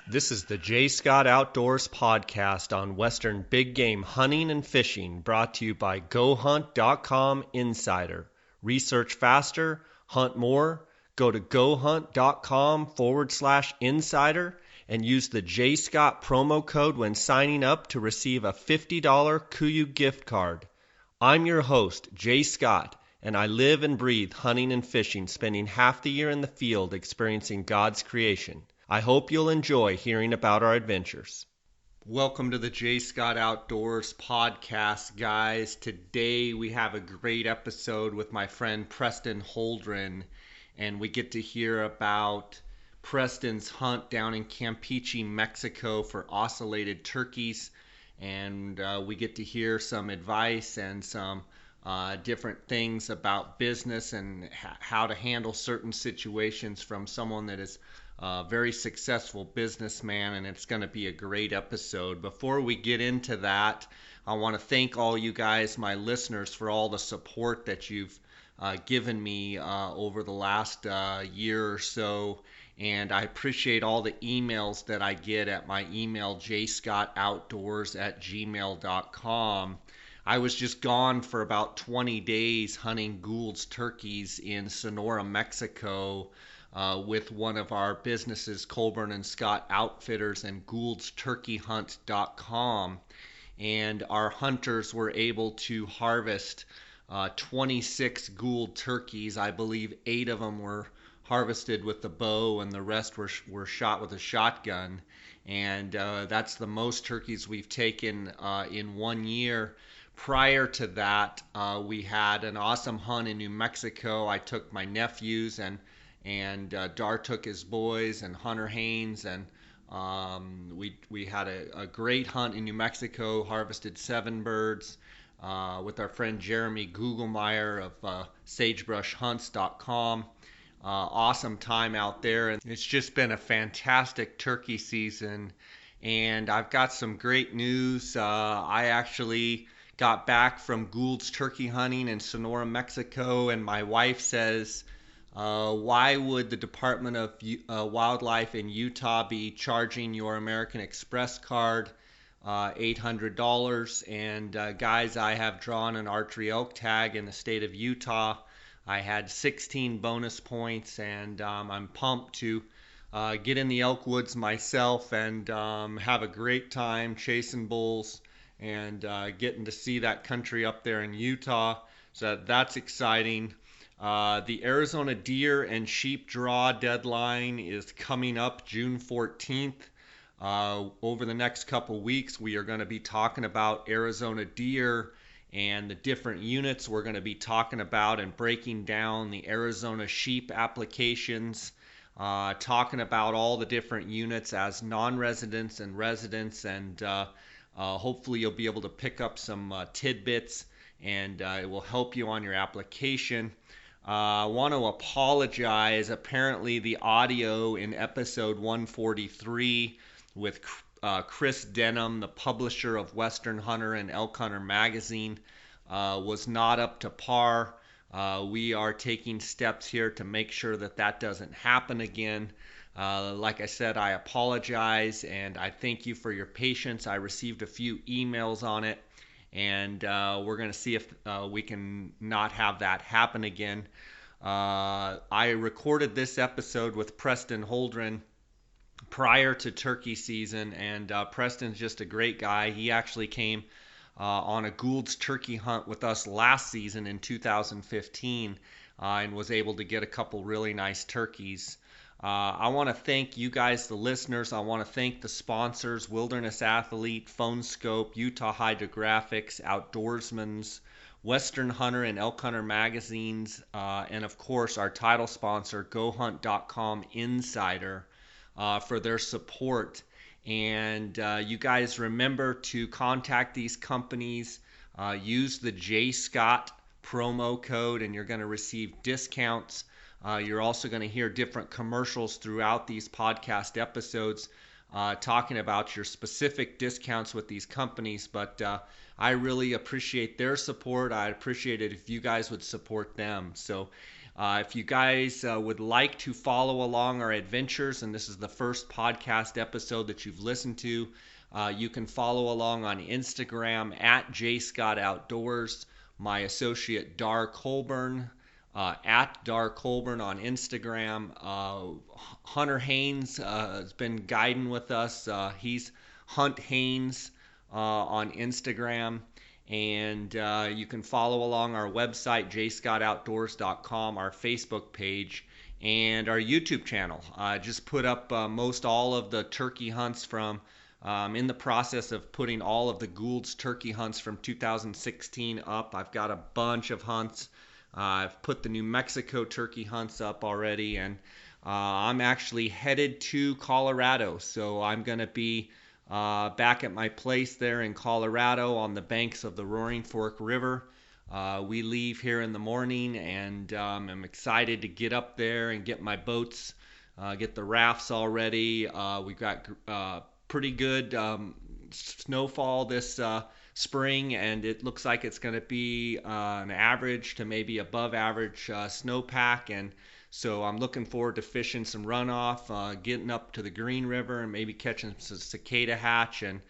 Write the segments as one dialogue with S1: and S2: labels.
S1: This is the J. Scott Outdoors podcast on Western big game hunting and fishing, brought to you by GoHunt.com Insider. Research faster, hunt more. Go to GoHunt.com/insider and use the J. Scott promo code when signing up to receive a $50 KUIU gift card. I'm your host, J. Scott, and I live and breathe hunting and fishing, spending half the year in the field experiencing God's creation. I hope you'll enjoy hearing about our adventures. Welcome to the J. Scott Outdoors podcast, guys. Today we have a great episode with my friend Preston Holdren, and we get to hear about Preston's hunt down in Campeche, Mexico for ocellated turkeys, and we get to hear some advice and some different things about business and how to handle certain situations from someone that is very successful businessman, and it's going to be a great episode. Before we get into that, I want to thank all you guys, my listeners, for all the support that you've given me over the last year or so, and I appreciate all the emails that I get at my email, jscottoutdoors@gmail.com. I was just gone for about 20 days hunting Gould's turkeys in Sonora, Mexico, with one of our businesses, Colburn and Scott Outfitters and GouldsTurkeyHunt.com. And our hunters were able to harvest 26 Gould turkeys. I believe 8 of them were harvested with the bow and the rest were shot with a shotgun. And that's the most turkeys we've taken in 1 year. Prior to that, we had an awesome hunt in New Mexico. I took my nephews and Dar took his boys and Hunter Haynes, and we had a great hunt in New Mexico, harvested 7 birds with our friend Jeremy Gugelmeyer of SagebrushHunts.com. Awesome time out there, and it's just been a fantastic turkey season, and I've got some great news. I actually got back from Gould's turkey hunting in Sonora, Mexico, and my wife says, why would the Department of Wildlife in Utah be charging your American Express card $800? And guys, I have drawn an archery elk tag in the state of Utah. I had 16 bonus points, and I'm pumped to get in the elk woods myself and have a great time chasing bulls and getting to see that country up there in Utah. So that's exciting. The Arizona deer and sheep draw deadline is coming up June 14th. Over the next couple weeks, we are going to be talking about Arizona deer and the different units we're going to be talking about, and breaking down the Arizona sheep applications, talking about all the different units as non-residents and residents, and hopefully you'll be able to pick up some tidbits, and it will help you on your application. I want to apologize. Apparently the audio in episode 143 with Chris Denham, the publisher of Western Hunter and Elk Hunter magazine, was not up to par. We are taking steps here to make sure that that doesn't happen again. Like I said, I apologize, and I thank you for your patience. I received a few emails on it, and we're going to see if we can not have that happen again. I recorded this episode with Preston Holdren prior to turkey season, and Preston's just a great guy. He actually came on a Gould's turkey hunt with us last season in 2015 and was able to get a couple really nice turkeys. I want to thank you guys, the listeners. I want to thank the sponsors, Wilderness Athlete, Phone Scope, Utah Hydrographics, Outdoorsman's, Western Hunter and Elk Hunter magazines, and of course our title sponsor, GoHunt.com Insider, for their support. And you guys remember to contact these companies, use the J. Scott promo code, and you're going to receive discounts. You're also going to hear different commercials throughout these podcast episodes talking about your specific discounts with these companies, but I really appreciate their support. I'd appreciate it if you guys would support them. So If you guys would like to follow along our adventures, and this is the first podcast episode that you've listened to, you can follow along on Instagram at JScottOutdoors. My associate Dar Colburn at Dar Colburn on Instagram. Hunter Haynes has been guiding with us. He's Hunt Haynes on Instagram. And you can follow along our website, jscottoutdoors.com, our Facebook page, and our YouTube channel. I just put up most all of the turkey hunts from, in the process of putting all of the Gould's turkey hunts from 2016 up. I've got a bunch of hunts. I've put the New Mexico turkey hunts up already, and I'm actually headed to Colorado. So I'm going to be back at my place there in Colorado on the banks of the Roaring Fork River. We leave here in the morning, and I'm excited to get up there and get my boats, get the rafts all ready. We've got pretty good snowfall this spring, and it looks like it's going to be an average to maybe above average snowpack, and so I'm looking forward to fishing some runoff, getting up to the Green River and maybe catching some cicada hatch, and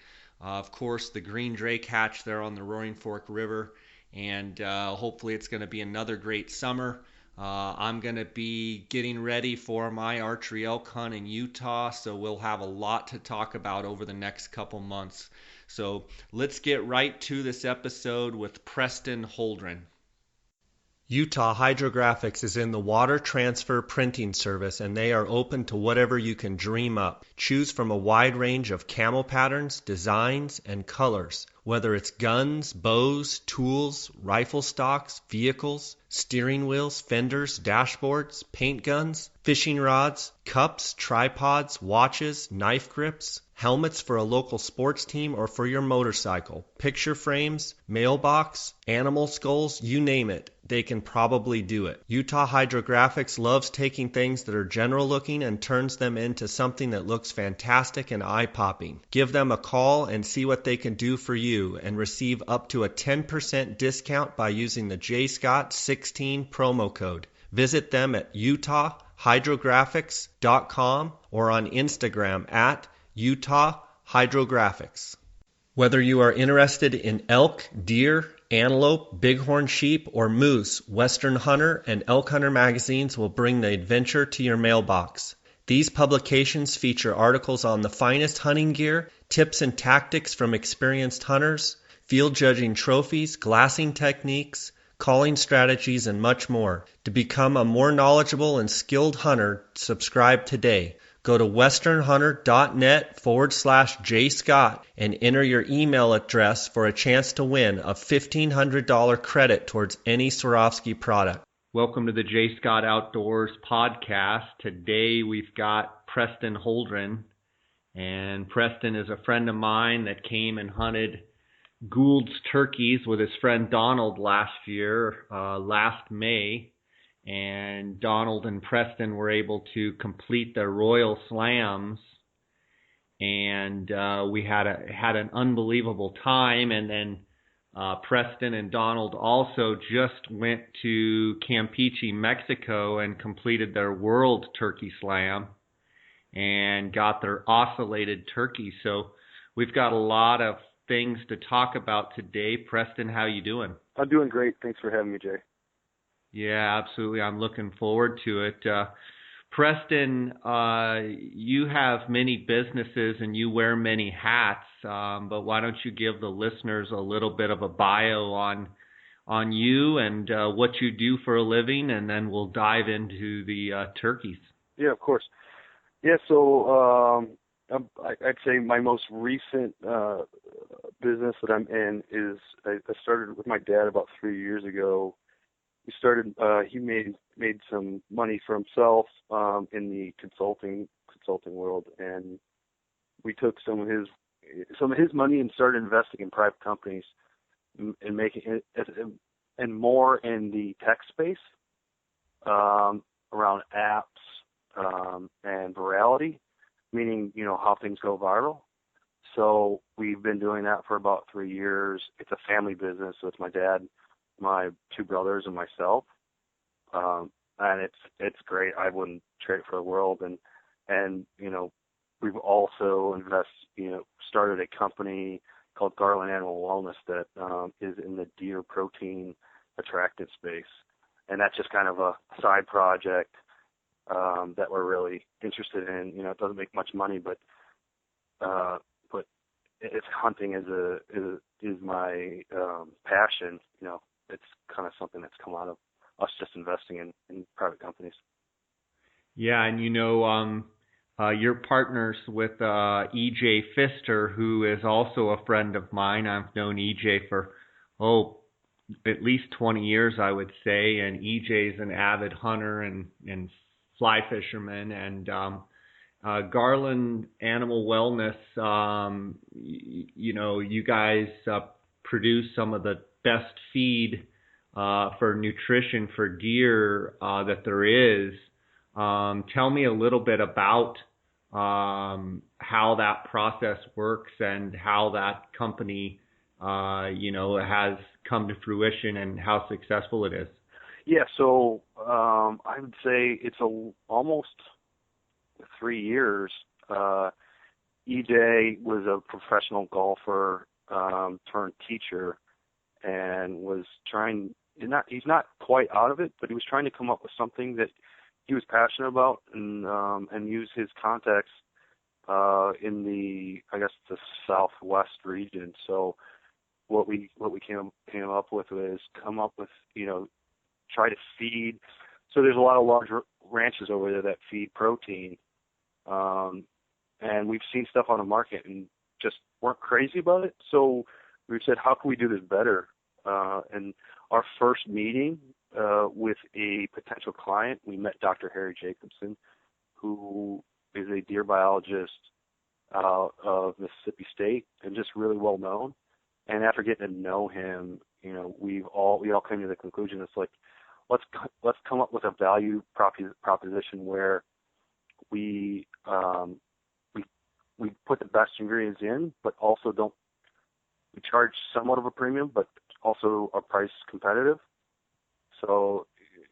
S1: of course the green drake hatch there on the Roaring Fork River. And hopefully it's going to be another great summer. I'm going to be getting ready for my archery elk hunt in Utah, so we'll have a lot to talk about over the next couple months. So let's get right to this episode with Preston Holdren. Utah Hydrographics is in the water transfer printing service, and they are open to whatever you can dream up. Choose from a wide range of camo patterns, designs, and colors. Whether it's guns, bows, tools, rifle stocks, vehicles, steering wheels, fenders, dashboards, paint guns, fishing rods, cups, tripods, watches, knife grips, helmets for a local sports team or for your motorcycle, picture frames, mailbox, animal skulls, you name it, they can probably do it. Utah Hydrographics loves taking things that are general looking and turns them into something that looks fantastic and eye-popping. Give them a call and see what they can do for you, and receive up to a 10% discount by using the JScott16 promo code. Visit them at utahhydrographics.com or on Instagram at Utah Hydrographics. Whether you are interested in elk, deer, antelope, bighorn sheep, or moose, Western Hunter and Elk Hunter magazines will bring the adventure to your mailbox. These publications feature articles on the finest hunting gear, tips and tactics from experienced hunters, field judging trophies, glassing techniques, calling strategies, and much more. To become a more knowledgeable and skilled hunter, subscribe today. Go to westernhunter.net/jscott and enter your email address for a chance to win a $1,500 credit towards any Swarovski product. Welcome to the J. Scott Outdoors podcast. Today we've got Preston Holdren, and Preston is a friend of mine that came and hunted Gould's turkeys with his friend Donald last May. And Donald and Preston were able to complete their Royal Slams, and we had an unbelievable time. And then Preston and Donald also just went to Campeche, Mexico, and completed their World Turkey Slam and got their Ocellated Turkeys. So we've got a lot of things to talk about today. Preston, how you doing?
S2: I'm doing great. Thanks for having me, Jay.
S1: Yeah, absolutely. I'm looking forward to it. Preston, you have many businesses and you wear many hats, but why don't you give the listeners a little bit of a bio on you and what you do for a living, and then we'll dive into the turkeys.
S2: Yeah, of course. Yeah, so I'd say my most recent business that I'm in is I started with my dad about 3 years ago. He made some money for himself in the consulting world, and we took some of his money and started investing in private companies and making it and more in the tech space around apps and virality, meaning how things go viral. So we've been doing that for about 3 years. It's a family business, so it's my dad, my two brothers, and myself. and it's great. I wouldn't trade it for the world. And we've also started a company called Garland Animal Wellness that is in the deer protein attractant space, and that's just kind of a side project that we're really interested in. It doesn't make much money, but it's hunting is my passion. It's kind of something that's come out of us just investing in private companies.
S1: Yeah, and you're partners with EJ Pfister, who is also a friend of mine. I've known EJ for at least 20 years, I would say, and EJ's an avid hunter and fly fisherman, and Garland Animal Wellness, you guys produce some of the best feed for nutrition for deer that there is. Tell me a little bit about how that process works and how that company, has come to fruition and how successful it is.
S2: Yeah, so I would say it's almost 3 years. EJ was a professional golfer turned teacher, and was trying. He's not quite out of it, but he was trying to come up with something that he was passionate about, and use his contacts in the Southwest region. So what we came up with was try to feed. So there's a lot of large ranches over there that feed protein, and we've seen stuff on the market and just weren't crazy about it. So we said, how can we do this better? And our first meeting with a potential client, we met Dr. Harry Jacobson, who is a deer biologist out of Mississippi State and just really well known. And after getting to know him, we all came to the conclusion, it's like, let's come up with a value proposition where we put the best ingredients in, but also we charge somewhat of a premium, but also are price competitive. So,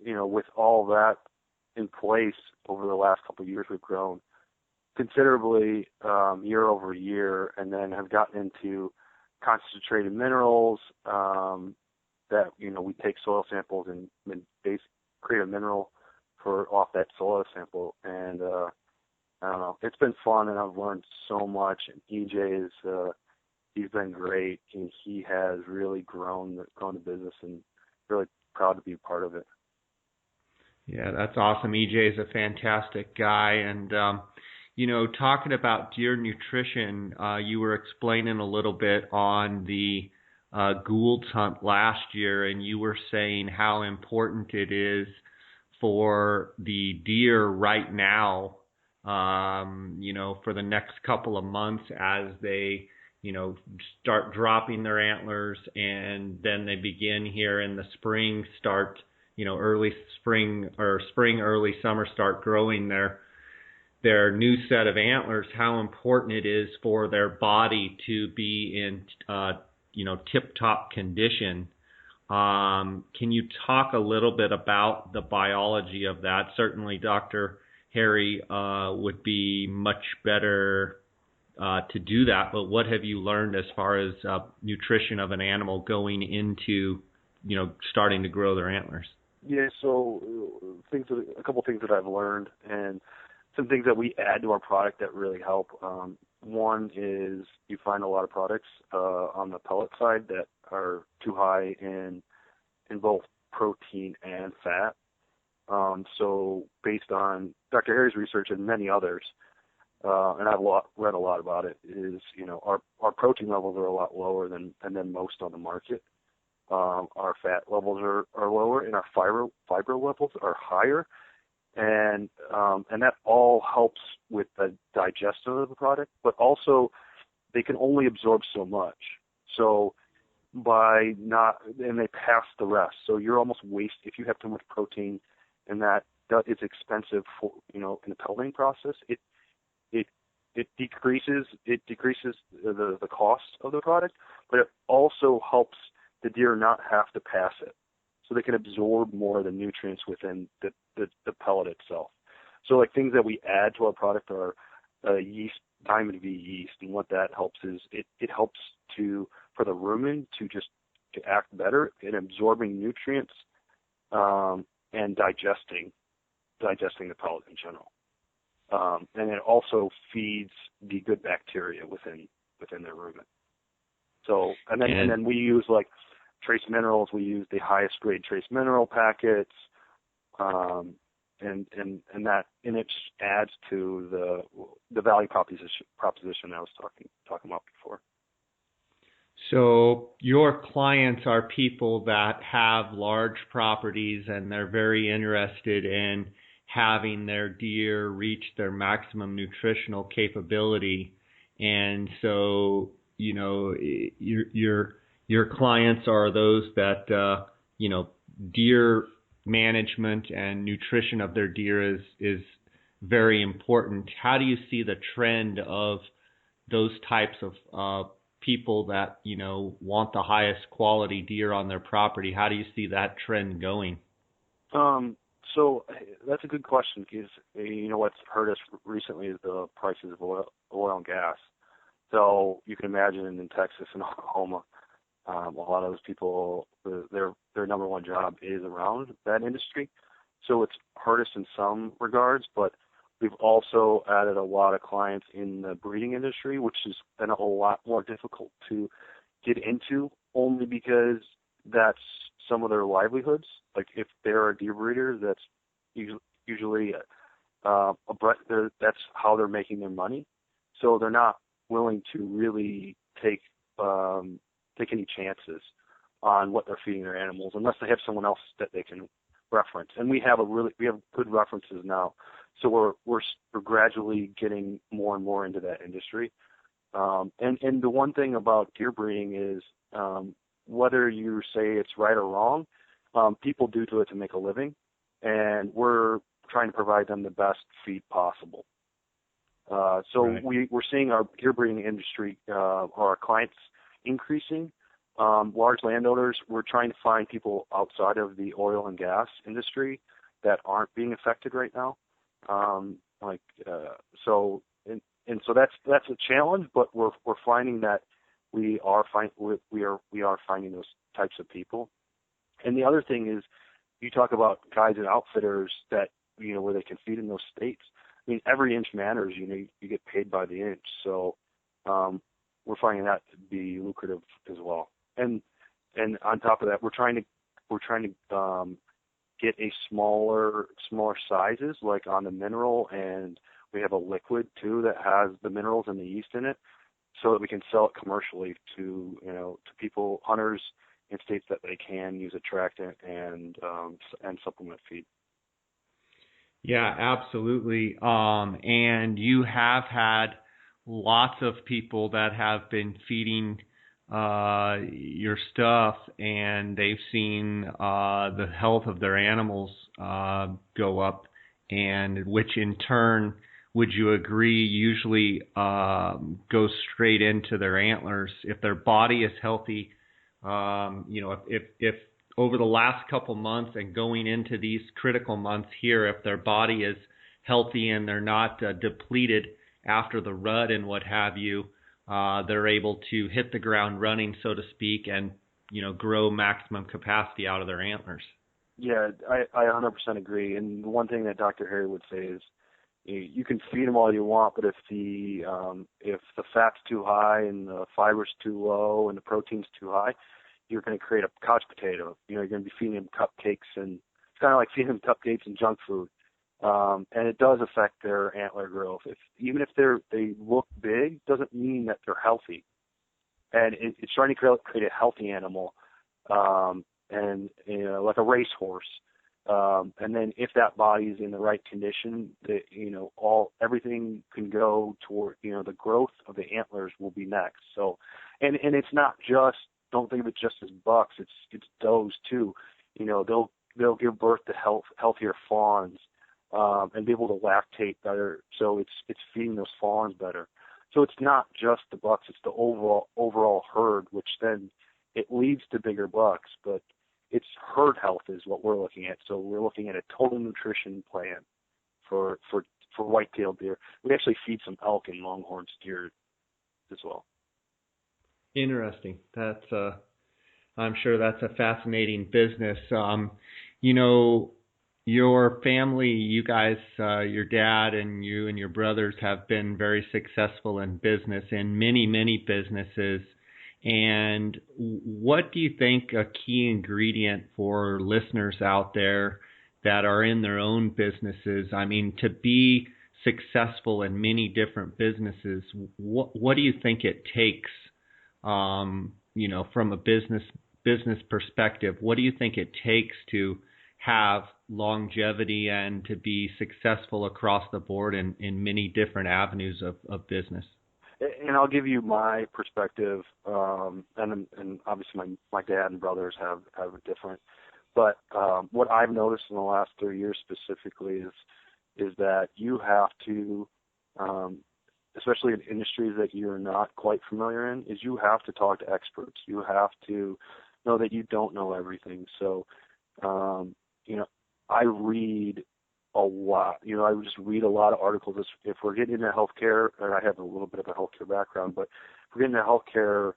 S2: with all that in place over the last couple of years, we've grown considerably year over year, and then have gotten into concentrated minerals that, we take soil samples and create a mineral off that soil sample. And I don't know, it's been fun, and I've learned so much. And EJ he's been great, and he has really grown the business, and really proud to be a part of it.
S1: Yeah, that's awesome. EJ is a fantastic guy. And, talking about deer nutrition, you were explaining a little bit on the Gould's hunt last year, and you were saying how important it is for the deer right now, for the next couple of months as they start dropping their antlers, and then they begin here in the spring, start, early spring or early summer, start growing their new set of antlers, how important it is for their body to be in, tip-top condition. Can you talk a little bit about the biology of that? Certainly Dr. Harry would be much better to do that, but what have you learned as far as nutrition of an animal going into, starting to grow their antlers?
S2: Yeah, so a couple things that I've learned, and some things that we add to our product that really help. One is you find a lot of products on the pellet side that are too high in both protein and fat. So based on Dr. Harry's research and many others, and I've read a lot about it, is our protein levels are a lot lower than most on the market. Our fat levels are lower, and our fiber levels are higher, and that all helps with the digestion of the product. But also, they can only absorb so much. So and they pass the rest. So you're almost if you have too much protein, and that is expensive for in the pelleting process. It decreases the cost of the product, but it also helps the deer not have to pass it. so they can absorb more of the nutrients within the pellet itself. So like things that we add to our product are yeast, diamond V yeast, and what that helps is it helps for the rumen to act better in absorbing nutrients and digesting the pellet in general. And it also feeds the good bacteria within their rumen. So and then we use like trace minerals. We use the highest grade trace mineral packets, and it adds to the value proposition I was talking about before.
S1: So your clients are people that have large properties and they're very interested in having their deer reach their maximum nutritional capability, and so your clients are those that deer management and nutrition of their deer is very important. How do you see the trend of those types of people that want the highest quality deer on their property? How do you see that trend going?
S2: So that's a good question, because what's hurt us recently is the prices of oil and gas. So you can imagine in Texas and Oklahoma, a lot of those people, their number one job is around that industry. So it's hurt us in some regards, but we've also added a lot of clients in the breeding industry, which has been a lot more difficult to get into, only because that's some of their livelihoods. Like if they're a deer breeder, that's usually that's how they're making their money. So they're not willing to really take any chances on what they're feeding their animals unless they have someone else that they can reference. And we have good references now. So we're gradually getting more and more into that industry. And the one thing about deer breeding is whether you say it's right or wrong, people do it to make a living, and we're trying to provide them the best feed possible. So right. We're seeing our deer breeding industry, our clients increasing. Large landowners, we're trying to find people outside of the oil and gas industry that aren't being affected right now. So that's a challenge, but we're finding that we are finding those types of people. And the other thing is, you talk about guides and outfitters that where they can feed in those states. I mean, every inch matters. You get paid by the inch. So we're finding that to be lucrative as well. And on top of that, we're trying to get a smaller sizes, like on the mineral, and we have a liquid too that has the minerals and the yeast in it, so that we can sell it commercially to people, hunters in states that they can use attractant and supplement feed.
S1: Yeah, absolutely. And you have had lots of people that have been feeding your stuff, and they've seen the health of their animals go up, and which in turn, would you agree, usually goes straight into their antlers. If their body is healthy, if over the last couple months and going into these critical months here, if their body is healthy and they're not depleted after the rut and what have you, they're able to hit the ground running, so to speak, and grow maximum capacity out of their antlers.
S2: Yeah, I 100% agree. And the one thing that Dr. Harry would say is, you can feed them all you want, but if the fat's too high and the fiber's too low and the protein's too high, you're going to create a couch potato. You're going to be feeding them cupcakes, and it's kind of like feeding them cupcakes and junk food. And it does affect their antler growth. Even if they look big, doesn't mean that they're healthy. And it's trying to create a healthy animal, and like a racehorse. And then if that body is in the right condition, everything can go toward the growth of the antlers will be next. So, and it's not just, don't think of it just as bucks. It's does too. They'll give birth to healthier fawns. And be able to lactate better, so it's feeding those fawns better. So it's not just the bucks; it's the overall herd, which then it leads to bigger bucks. But it's herd health is what we're looking at. So we're looking at a total nutrition plan for white-tailed deer. We actually feed some elk and longhorn steer as well.
S1: Interesting. That's I'm sure that's a fascinating business. You know, your family, you guys, your dad and you and your brothers have been very successful in business, in many, many businesses. And what do you think a key ingredient for listeners out there that are in their own businesses? I mean, to be successful in many different businesses, what do you think it takes? You know, from a business perspective, what do you think it takes to have longevity and to be successful across the board in many different avenues of business?
S2: And I'll give you my perspective, and obviously my dad and brothers have a different. But what I've noticed in the last 3 years specifically is that you have to, especially in industries that you're not quite familiar in, is you have to talk to experts. You have to know that you don't know everything. So, you know, I read a lot. You know, I just read a lot of articles. If we're getting into healthcare, and I have a little bit of a healthcare background, but if we're getting into healthcare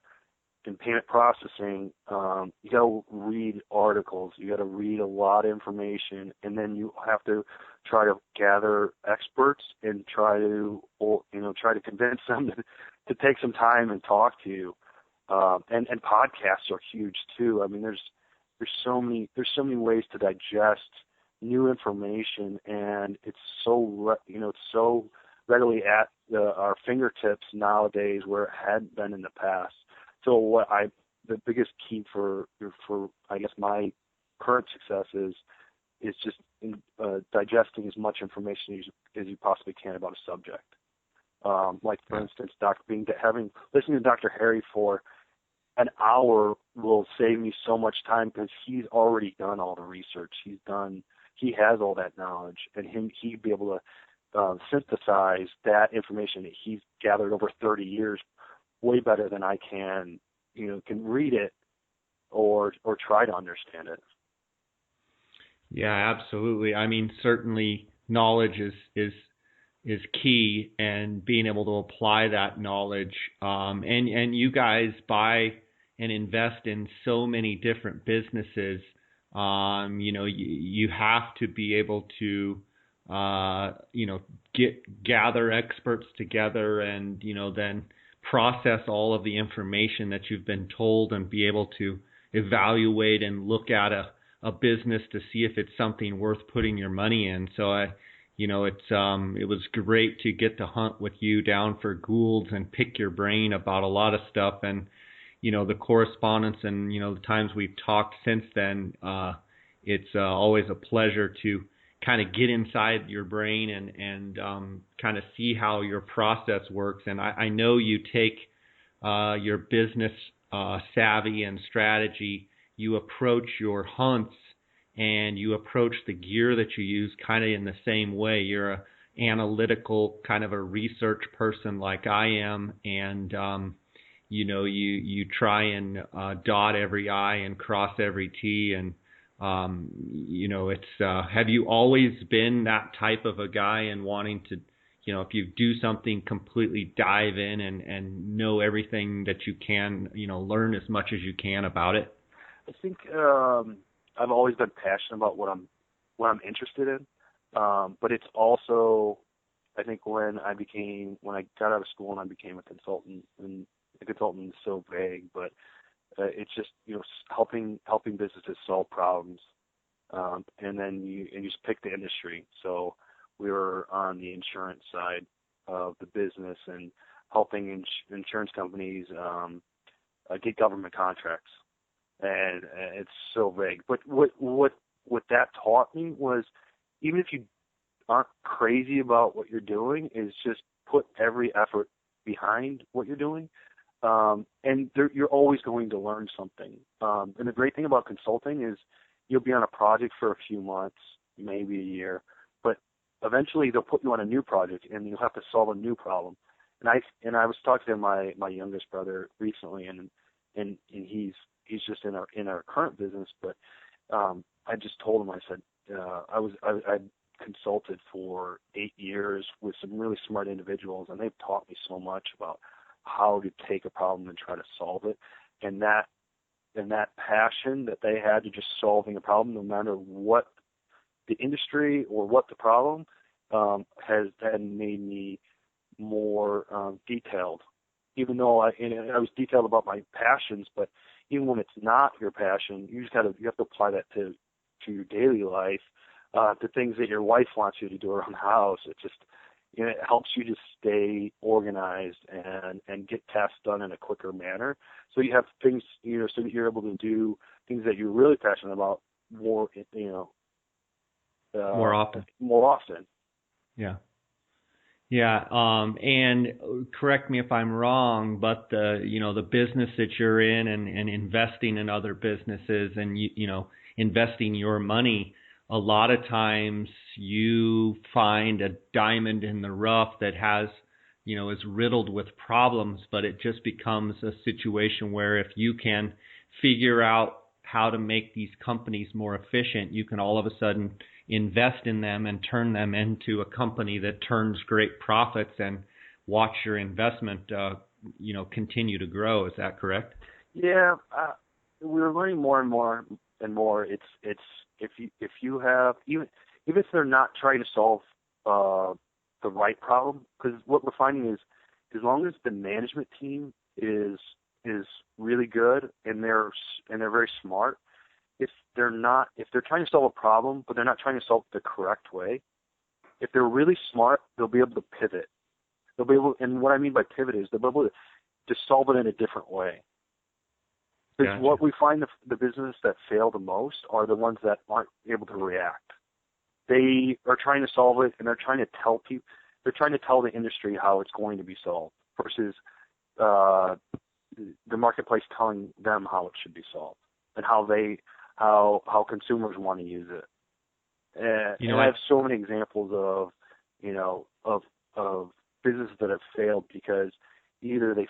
S2: and payment processing, you got to read articles. You got to read a lot of information, and then you have to try to gather experts and try to convince them to take some time and talk to you. And podcasts are huge too. I mean, there's so many ways to digest new information, and it's so readily at our fingertips nowadays where it hadn't been in the past. So the biggest key for I guess my current success is just digesting as much information as you possibly can about a subject. Like for instance, listening to Dr. Harry for an hour will save me so much time because he's already done all the research. He has all that knowledge, and he'd be able to synthesize that information that he's gathered over 30 years way better than I can read it or try to understand it.
S1: Yeah, absolutely. I mean, certainly knowledge is key, and being able to apply that knowledge. And you guys buy and invest in so many different businesses. You have to be able to gather experts together and then process all of the information that you've been told and be able to evaluate and look at a business to see if it's something worth putting your money in. So it was great to get to hunt with you down for Gould's and pick your brain about a lot of stuff, and the correspondence and the times we've talked since then. It's always a pleasure to kind of get inside your brain and kind of see how your process works. And I know you take your business savvy and strategy. You approach your hunts and you approach the gear that you use kind of in the same way. You're an analytical kind of a research person like I am, and you try and dot every I and cross every T, and it's have you always been that type of a guy and wanting to, if you do something, completely dive in and know everything that you can, learn as much as you can about it?
S2: I think I've always been passionate about what I'm interested in, but it's also, I think when I got out of school and I became a consultant, and a consultant is so vague, but it's just helping businesses solve problems, and then you just pick the industry. So we were on the insurance side of the business and helping insurance companies get government contracts, and it's so vague. But what that taught me was, even if you aren't crazy about what you're doing, is just put every effort behind what you're doing. And you're always going to learn something. And the great thing about consulting is you'll be on a project for a few months, maybe a year, but eventually they'll put you on a new project and you'll have to solve a new problem. And I was talking to my youngest brother recently, and he's he's just in our current business. But I just told him, I said, I consulted for 8 years with some really smart individuals, and they've taught me so much about how to take a problem and try to solve it. And that passion that they had to just solving a problem, no matter what the industry or what the problem, has then made me more detailed. Even though I was detailed about my passions, but even when it's not your passion, you have to apply that to your daily life, to things that your wife wants you to do around the house. It just, it helps you to stay organized and get tasks done in a quicker manner. So you have things, so that you're able to do things that you're really passionate about more,
S1: more often.
S2: More often.
S1: Yeah. Yeah. And correct me if I'm wrong, but the business that you're in and investing in other businesses and, investing your money, a lot of times you find a diamond in the rough that has, is riddled with problems, but it just becomes a situation where if you can figure out how to make these companies more efficient, you can all of a sudden invest in them and turn them into a company that turns great profits and watch your investment, continue to grow. Is that correct?
S2: Yeah, we're learning more and more and more. It's if you have, even if they're not trying to solve the right problem, because what we're finding is, as long as the management team is really good and they're very smart, if they're trying to solve a problem but they're not trying to solve it the correct way, if they're really smart, they'll be able to pivot. They'll be able, and what I mean by pivot is they'll be able to solve it in a different way. Because
S1: Gotcha.
S2: what we find, the businesses that fail the most are the ones that aren't able to react. They are trying to solve it, and they're trying to tell people, they're trying to tell the industry how it's going to be solved, versus the marketplace telling them how it should be solved and how consumers want to use it. And I have so many examples of businesses that have failed because either they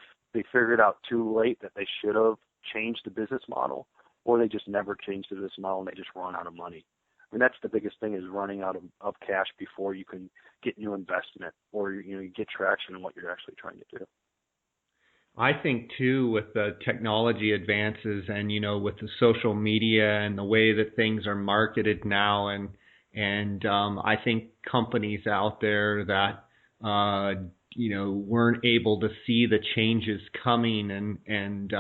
S2: figured out too late that they should have changed the business model, or they just never changed the business model and they just run out of money. I mean, that's the biggest thing, is running out of cash before you can get new investment or you get traction in what you're actually trying to do.
S1: I think too, with the technology advances and with the social media and the way that things are marketed now, and I think companies out there that weren't able to see the changes coming, and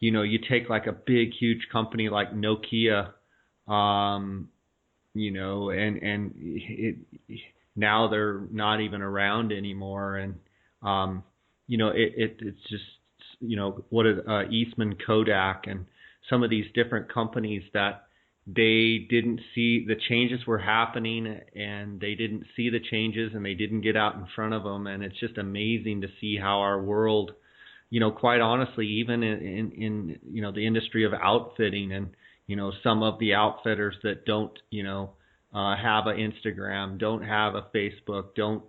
S1: you take like a big huge company like Nokia, and now they're not even around anymore, and it's just, what is Eastman Kodak and some of these different companies that they didn't see the changes were happening, and they didn't see the changes, and they didn't get out in front of them. And it's just amazing to see how our world, quite honestly, even in the industry of outfitting, and some of the outfitters that don't have an Instagram, don't have a Facebook, don't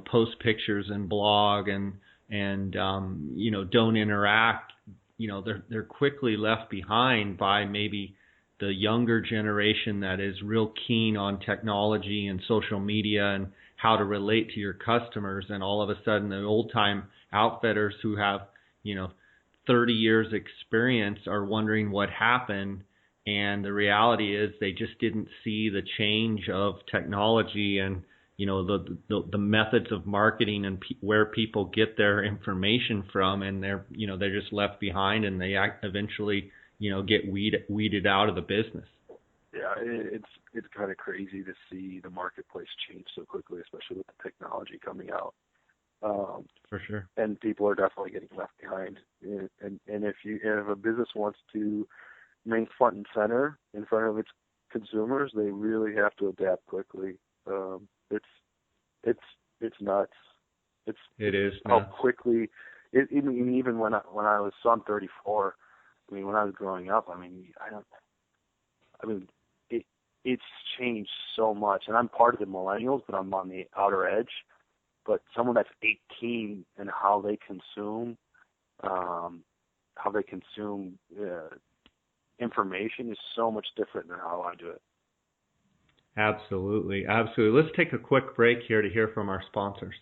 S1: post pictures and blog, and don't interact, they're quickly left behind by maybe the younger generation that is real keen on technology and social media and how to relate to your customers. And all of a sudden, the old time outfitters who have 30 years experience are wondering what happened. And the reality is they just didn't see the change of technology and the methods of marketing and where people get their information from, and they're just left behind, and they eventually get weeded out of the business.
S2: Yeah, it's kind of crazy to see the marketplace change so quickly, especially with the technology coming out.
S1: For sure.
S2: And people are definitely getting left behind. And if a business wants to remain front and center in front of its consumers, they really have to adapt quickly. It's nuts. It is how nuts. Quickly. Even when I was, so I'm 34. I mean, when I was growing up, it's changed so much. And I'm part of the millennials, but I'm on the outer edge. But someone that's 18 and how they consume, they consume information is so much different than how I do it.
S1: Absolutely. Absolutely. Let's take a quick break here to hear from our sponsors.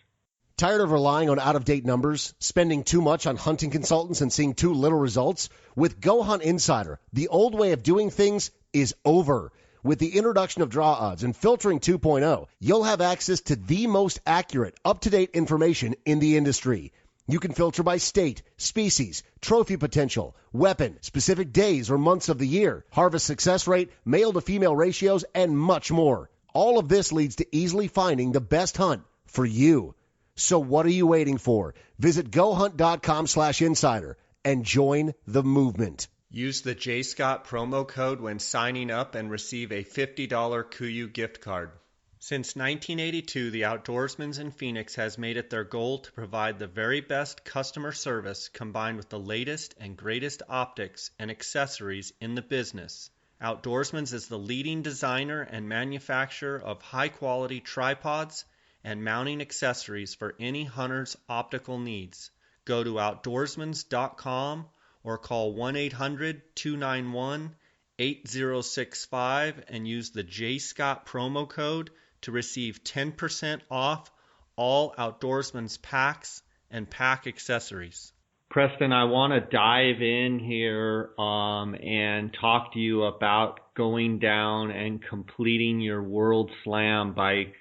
S3: Tired of relying on out-of-date numbers, spending too much on hunting consultants, and seeing too little results? With Go Hunt Insider, the old way of doing things is over. With the introduction of Draw Odds and Filtering 2.0, you'll have access to the most accurate, up-to-date information in the industry. You can filter by state, species, trophy potential, weapon, specific days or months of the year, harvest success rate, male to female ratios, and much more. All of this leads to easily finding the best hunt for you. So what are you waiting for? Visit gohunt.com/insider and join the movement.
S1: Use the J. Scott promo code when signing up and receive a $50 KUIU gift card. Since 1982, the Outdoorsman's in Phoenix has made it their goal to provide the very best customer service combined with the latest and greatest optics and accessories in the business. Outdoorsman's is the leading designer and manufacturer of high-quality tripods and mounting accessories for any hunter's optical needs. Go to outdoorsmans.com or call 1-800-291-8065 and use the J. Scott promo code to receive 10% off all Outdoorsman's packs and pack accessories. Preston, I want to dive in here and talk to you about going down and completing your World Slam by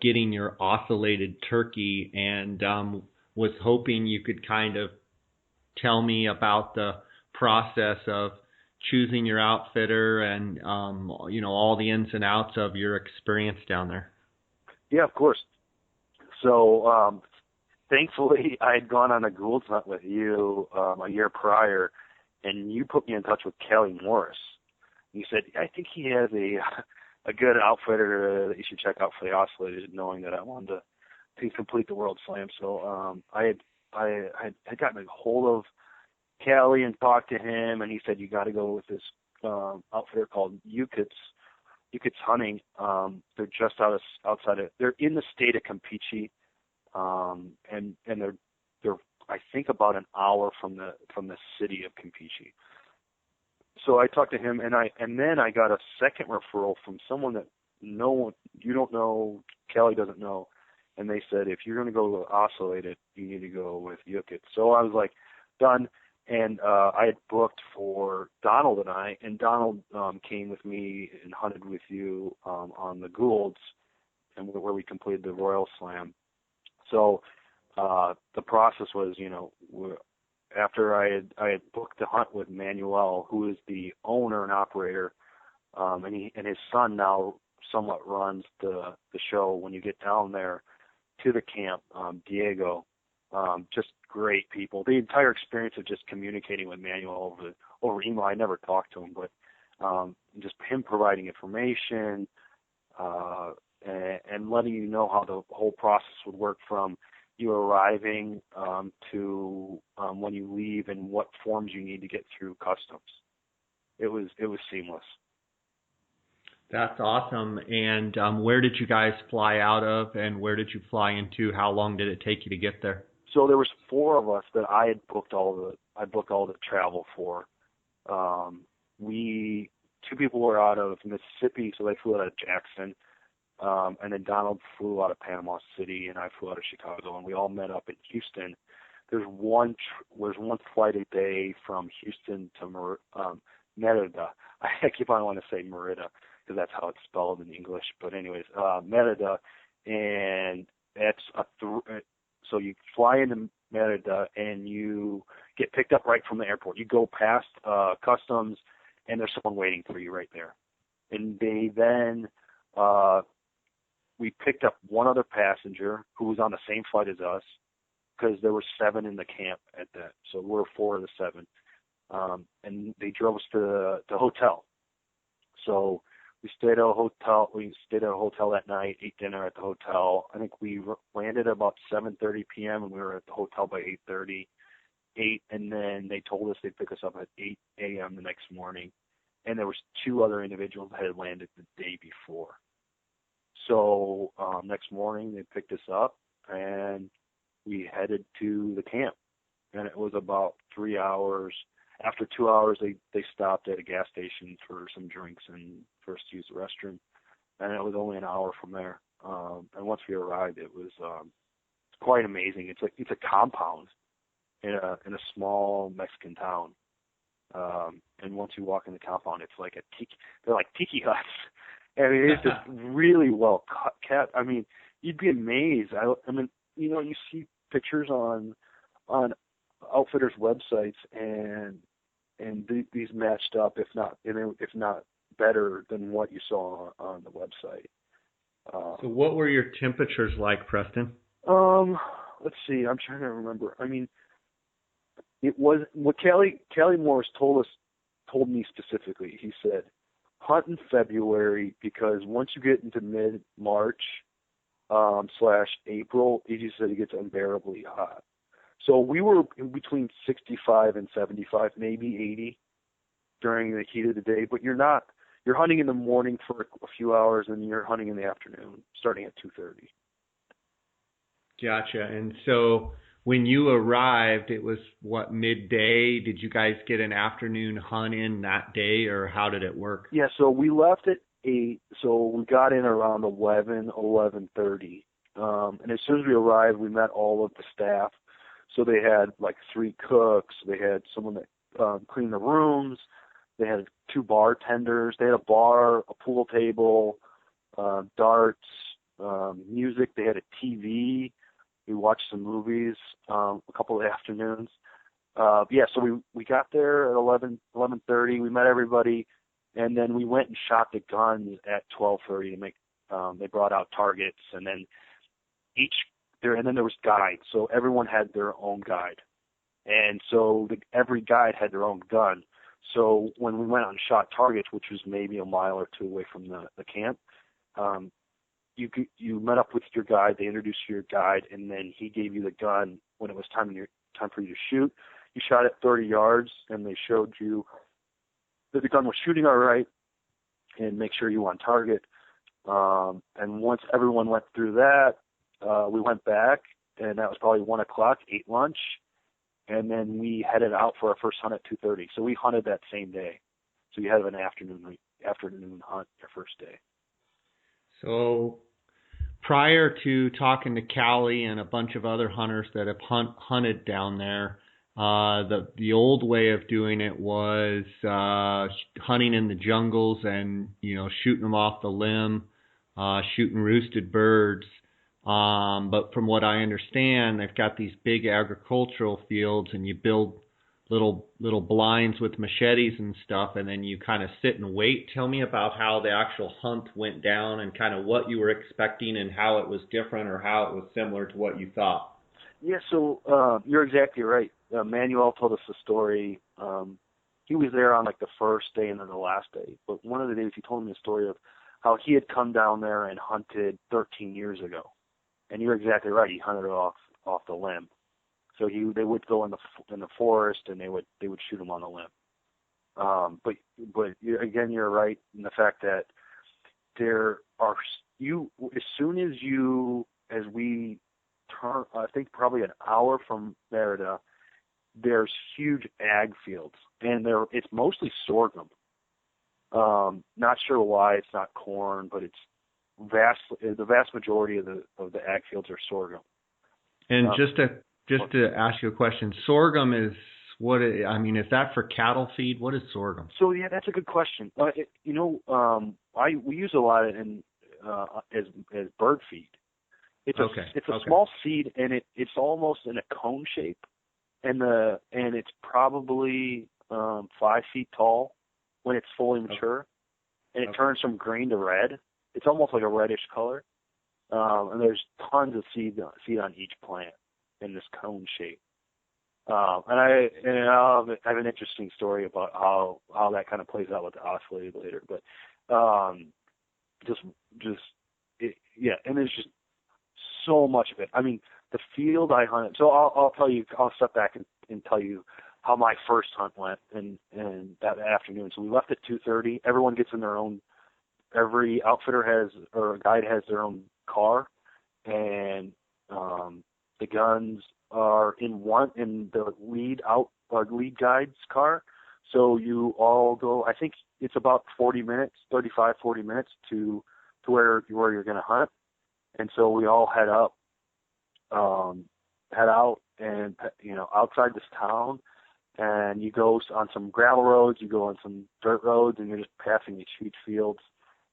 S1: getting your ocellated turkey, and was hoping you could kind of tell me about the process of choosing your outfitter and all the ins and outs of your experience down there.
S2: Yeah, of course. So thankfully I had gone on a Gould's hunt with you a year prior, and you put me in touch with Kelly Morris. You said, I think he has a good outfitter that you should check out for the ocellated, knowing that I wanted to complete the World Slam. So I had gotten a hold of Kelly and talked to him, and he said, you got to go with this outfitter called Ukits Hunting. They're just outside of, they're in the state of Campeche, and they're I think about an hour from the city of Campeche. So I talked to him, and then I got a second referral from someone that you don't know, Kelly doesn't know, and they said, if you're going to go ocellated, you need to go with Ukits. So I was like, done. And I had booked for Donald and Donald came with me and hunted with you on the Goulds, and where we completed the Royal Slam. So the process was, after I had booked the hunt with Manuel, who is the owner and operator, and his son now somewhat runs the show when you get down there to the camp, Diego. Just great people. The entire experience of just communicating with Manuel over email, I never talked to him, but just him providing information and letting you know how the whole process would work from you arriving to when you leave and what forms you need to get through customs. It was seamless.
S1: That's awesome. And where did you guys fly out of, and where did you fly into? How long did it take you to get there?
S2: So there was 4 of us that I booked all the travel for. 2 people were out of Mississippi, so they flew out of Jackson. And then Donald flew out of Panama City, and I flew out of Chicago, and we all met up in Houston. There's one flight a day from Houston to Merida. I keep on wanting to say Merida because that's how it's spelled in English. But anyways, Merida, and that's so you fly into Merida and you get picked up right from the airport. You go past customs, and there's someone waiting for you right there. And they then we picked up one other passenger who was on the same flight as us, because there were 7 in the camp at that. So we're 4 of the 7. And they drove us to the hotel. So we stayed at a hotel. We stayed at a hotel that night, ate dinner at the hotel. I think we landed about 7:30 p.m. and we were at the hotel by 8:30. And then they told us they'd pick us up at 8 a.m. the next morning. And there was 2 other individuals that had landed the day before. So next morning they picked us up and we headed to the camp. and it was about 3 hours. After 2 hours, they stopped at a gas station for some drinks and for us to use the restroom, and it was only an hour from there. And once we arrived, it was quite amazing. It's a compound in a small Mexican town. And once you walk in the compound, it's like they're like tiki huts. I mean, it's just really well kept. I mean, you'd be amazed. I mean, you see pictures on outfitters' websites, and these matched up, if not better than what you saw on the website.
S1: So what were your temperatures like, Preston?
S2: Let's see. I'm trying to remember. I mean, it was what Callie Morris told me specifically. He said, hunt in February, because once you get into mid-March / April, he said it gets unbearably hot. So we were in between 65 and 75, maybe 80 during the heat of the day. But you're hunting in the morning for a few hours, and you're hunting in the afternoon, starting at 2:30.
S1: Gotcha. And so when you arrived, it was midday? Did you guys get an afternoon hunt in that day, or how did it work?
S2: Yeah, so we left at 8, so we got in around 11:30. And as soon as we arrived, we met all of the staff. So they had like 3 cooks, they had someone that cleaned the rooms, they had 2 bartenders, they had a bar, a pool table, darts, music, they had a TV. We watched some movies a couple of afternoons. So we got there at 11:30. We met everybody, and then we went and shot the guns at 12:30 to make. They brought out targets, and then there was guides. So everyone had their own guide, and so every guide had their own gun. So when we went out and shot targets, which was maybe a mile or 2 away from the camp, you met up with your guide. They introduced you to your guide, and then he gave you the gun when it was time for you to shoot. You shot at 30 yards, and they showed you that the gun was shooting all right, and make sure you were on target. And once everyone went through that, we went back, and that was probably 1 o'clock. Ate lunch, and then we headed out for our first hunt at 2:30. So we hunted that same day. So you had an afternoon hunt your first day.
S1: So prior to talking to Callie and a bunch of other hunters that have hunted down there, the old way of doing it was hunting in the jungles and shooting them off the limb, shooting roosted birds. But from what I understand, they've got these big agricultural fields, and you build little blinds with machetes and stuff, and then you kind of sit and wait. Tell me about how the actual hunt went down, and kind of what you were expecting, and how it was different or how it was similar to what you thought.
S2: Yeah, so you're exactly right. Manuel told us the story. He was there on like the first day and then the last day. But one of the days he told me a story of how he had come down there and hunted 13 years ago. And you're exactly right. He hunted off the limb. So they would go in the forest, and they would shoot him on the limb. But again, you're right in the fact that there are as we turn, I think probably an hour from Merida, there's huge ag fields, and it's mostly sorghum. Not sure why it's not corn, but it's the vast majority of the ag fields are sorghum.
S1: And just to ask you a question, sorghum is is that for cattle feed? What is sorghum?
S2: So yeah, that's a good question. We use a lot as bird feed. It's a small seed, and it's almost in a cone shape, and it's probably 5 feet tall when it's fully mature, and it turns from green to red. It's almost like a reddish color, and there's tons of seed on each plant in this cone shape. And I have an interesting story about how that kind of plays out with the ocellated later. But and there's just so much of it. I mean, the field I hunted. So I'll tell you. I'll step back and tell you how my first hunt went and that afternoon. So we left at 2:30. Everyone gets in their own. Every outfitter guide has their own car, and the guns are in the lead guide's car. So you all go, I think it's about 40 minutes, 35, 40 minutes to where you're going to hunt. And so we all head out and, outside this town, and you go on some gravel roads, you go on some dirt roads, and you're just passing these huge fields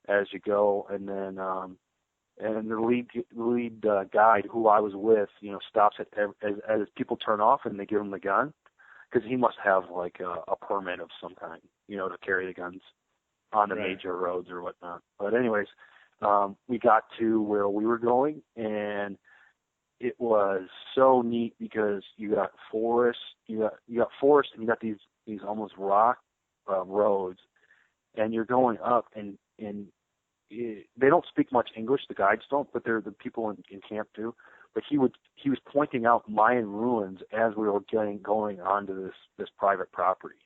S2: as you go. And then, and the lead guide who I was with, stops as people turn off and they give him the gun, because he must have like a permit of some kind, to carry the guns on the major roads or whatnot. But anyways, we got to where we were going, and it was so neat because you got forest, and you got these almost rock roads, and you're going up, and they don't speak much English, the guides don't, but they're the people in camp do. But he was pointing out Mayan ruins as we were going onto this private property,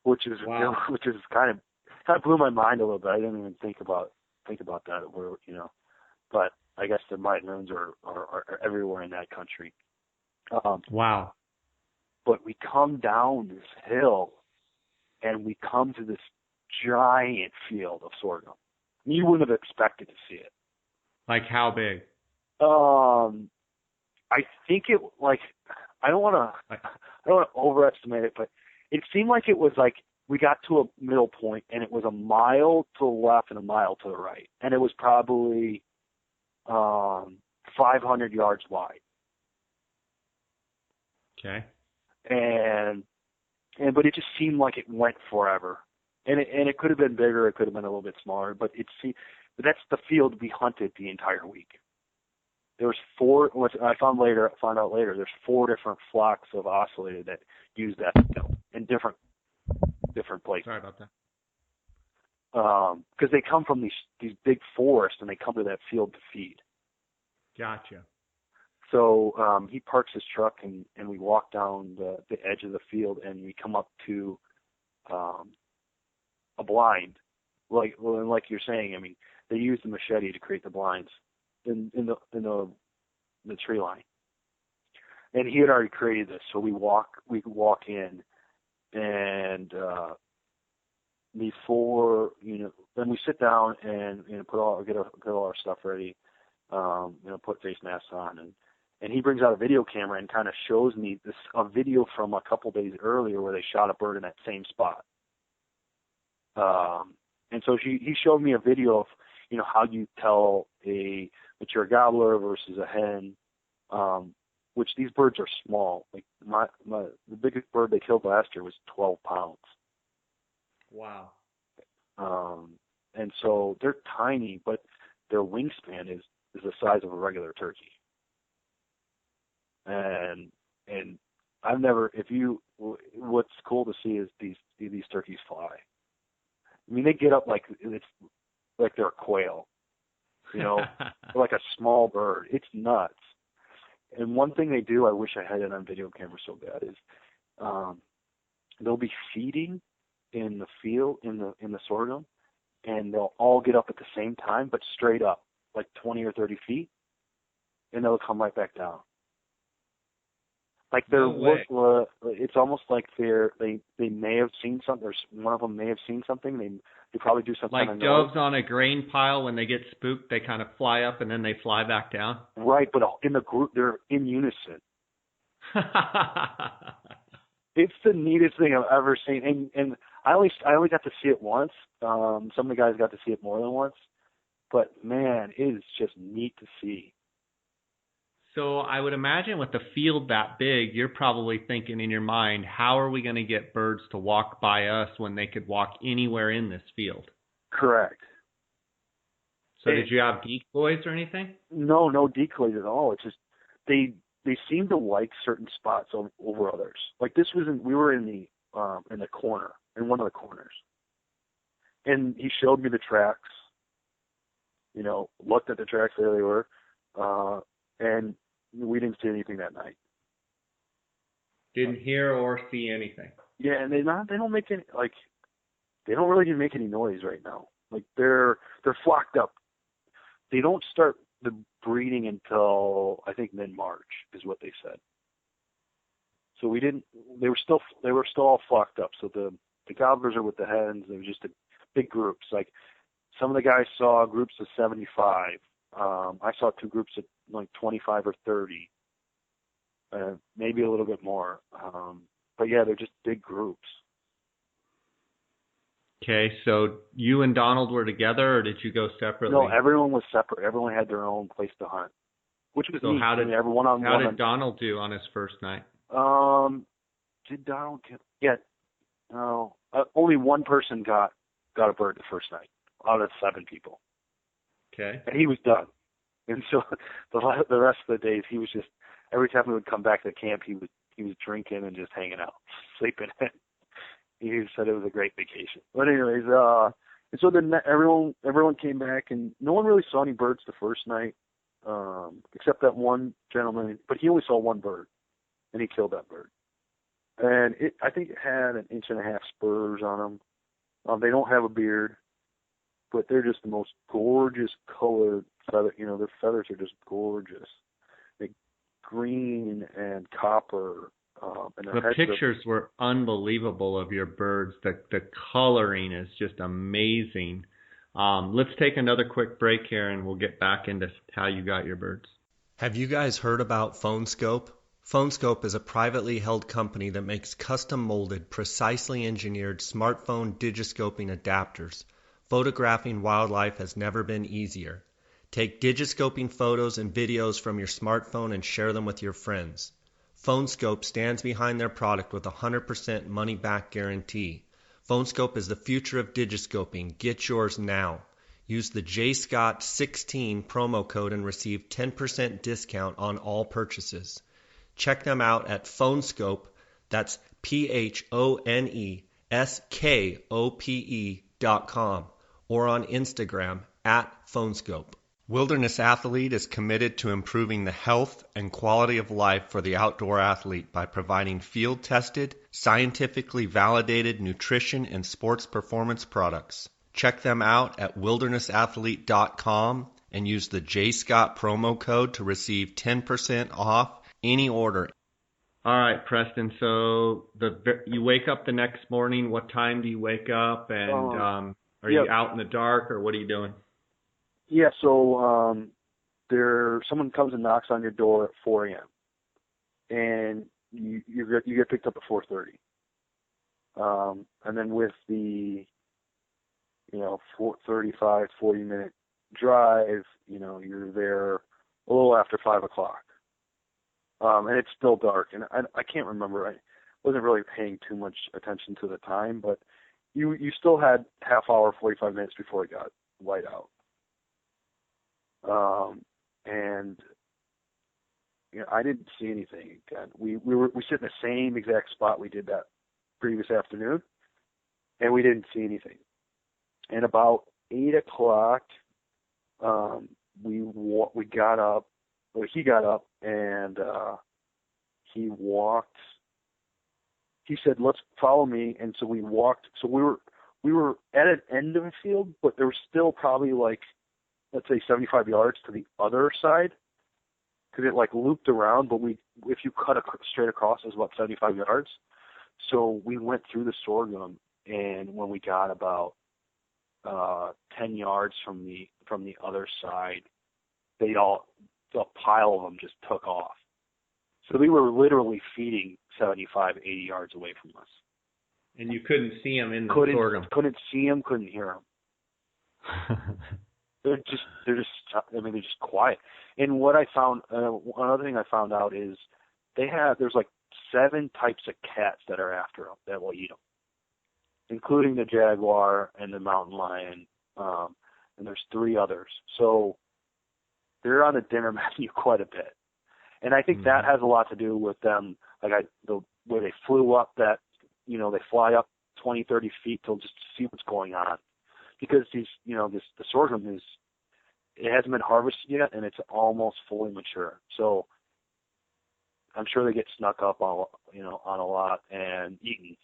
S2: which is kind of blew my mind a little bit. I didn't even think about that, but I guess the Mayan ruins are everywhere in that country.
S1: Wow.
S2: But we come down this hill, and we come to this giant field of sorghum. You wouldn't have expected to see it.
S1: Like how big?
S2: I think it I don't want to overestimate it, but it seemed like it was like we got to a middle point, and it was a mile to the left and a mile to the right, and it was probably 500 yards wide.
S1: Okay.
S2: But it just seemed like it went forever, and it could have been bigger, it could have been a little bit smaller, but that's the field we hunted the entire week. There was four. Which I found out later. There's 4 different flocks of ocellated that use that field in different places.
S1: Sorry about that.
S2: Because they come from these big forests, and they come to that field to feed.
S1: Gotcha.
S2: So he parks his truck, and we walk down the edge of the field, and we come up to a blind. Like you're saying, I mean, they use the machete to create the blinds in the tree line. And he had already created this, so we walk in, and before then we sit down and get all our stuff ready, put face masks on, and he brings out a video camera and kind of shows me a video from a couple days earlier where they shot a bird in that same spot. And so he showed me a video of how you tell a mature gobbler versus a hen, which these birds are small. Like the biggest bird they killed last year was 12 pounds.
S1: Wow.
S2: And so they're tiny, but their wingspan is the size of a regular turkey. And I've never, what's cool to see is these turkeys fly. I mean, they get up like they're a quail, like a small bird. It's nuts. And one thing they do, I wish I had it on video camera so bad, is they'll be feeding in the field, in the sorghum, and they'll all get up at the same time, but straight up, like 20 or 30 feet, and they'll come right back down. Like it's almost like they may have seen something. One of them may have seen something. They probably do something.
S1: Like doves on a grain pile, when they get spooked, they kind of fly up and then they fly back down.
S2: Right, but in the group, they're in unison. It's the neatest thing I've ever seen, and I only got to see it once. Some of the guys got to see it more than once, but man, it is just neat to see.
S1: So I would imagine with the field that big, you're probably thinking in your mind, how are we going to get birds to walk by us when they could walk anywhere in this field? Correct. So did you have decoys or anything? No decoys at all. It's just they seem to like certain spots over others. Like we were in the corner, in one of the corners, and he showed me the tracks. Looked at the tracks, there they were, and we didn't see anything that night. Didn't hear or see anything. Yeah, and they don't make any, they don't really even make any noise right now. Like they're flocked up. They don't start
S2: the breeding until I think mid-March is what they said. So we didn't. They were still all flocked up. So the gobblers are with the hens. They were just big groups. Like some of the guys saw groups of 75. I saw 2 groups of like 25 or 30, maybe a little bit more. But yeah, they're just big groups.
S1: Okay, so you and Donald were together, or did you go separately?
S2: No, everyone was separate. Everyone had their own place to hunt, which was neat.
S1: How did
S2: how
S1: did Donald do on his first night?
S2: Did Donald get? No, only one person got a bird the first night out of 7 people.
S1: Okay.
S2: And he was done. And so the rest of the days he was just, every time we would come back to camp he was drinking and just hanging out, sleeping in. He said it was a great vacation. But anyways, and so then everyone came back, and no one really saw any birds the first night, except that one gentleman. But he only saw one bird, and he killed that bird. And I think it had 1.5 inch spurs on them. They don't have a beard, but they're just the most gorgeous colored feather. You know, their feathers are just gorgeous. Like green and copper. And
S1: the pictures were unbelievable of your birds. The coloring is just amazing. Let's take another quick break here, and we'll get back into how you got your birds. Have you guys heard about PhoneScope? PhoneScope is a privately held company that makes custom-molded, precisely engineered smartphone digiscoping adapters. Photographing wildlife has never been easier. Take digiscoping photos and videos from your smartphone and share them with your friends. PhoneScope stands behind their product with a 100% money-back guarantee. PhoneScope is the future of digiscoping. Get yours now. Use the JScott16 promo code and receive 10% discount on all purchases. Check them out at PhoneScope, that's PhoneSkope.com, or on Instagram at PhoneScope. Wilderness Athlete is committed to improving the health and quality of life for the outdoor athlete by providing field-tested, scientifically validated nutrition and sports performance products. Check them out at wildernessathlete.com and use the JScott promo code to receive 10% off any order. All right, Preston, so you wake up the next morning. What time do you wake up? And are you out in the dark, or what are you doing?
S2: Yeah, so someone comes and knocks on your door at 4 a.m. and you get picked up at 4:30. And then with the 35, 40-minute drive, you're there a little after 5 o'clock. And it's still dark, and I can't remember. I wasn't really paying too much attention to the time, but you still had half hour, 45 minutes before it got light out. And I didn't see anything again. We sit in the same exact spot we did that previous afternoon, and we didn't see anything. And about 8 o'clock, we got up. Well, he got up and he walked. He said, "Let's follow me." And so we walked. So we were at an end of a field, but there was still probably like, let's say 75 yards to the other side, because it looped around. But if you cut straight across, it was about 75 yards. So we went through the sorghum, and when we got about 10 yards from the other side, a pile of them just took off. So they were literally feeding 75, 80 yards away from us.
S1: And you couldn't see them in the sorghum.
S2: Couldn't see them, couldn't hear them. They're just quiet. And what I found, another thing I found out is there's 7 types of cats that are after them that will eat them, including the jaguar and the mountain lion, and there's 3 others. So they're on the dinner menu quite a bit. And I think that has a lot to do with them, the way they flew up that, they fly up 20, 30 feet to just see what's going on. Because the sorghum it hasn't been harvested yet, and it's almost fully mature. So I'm sure they get snuck up on a lot and eaten.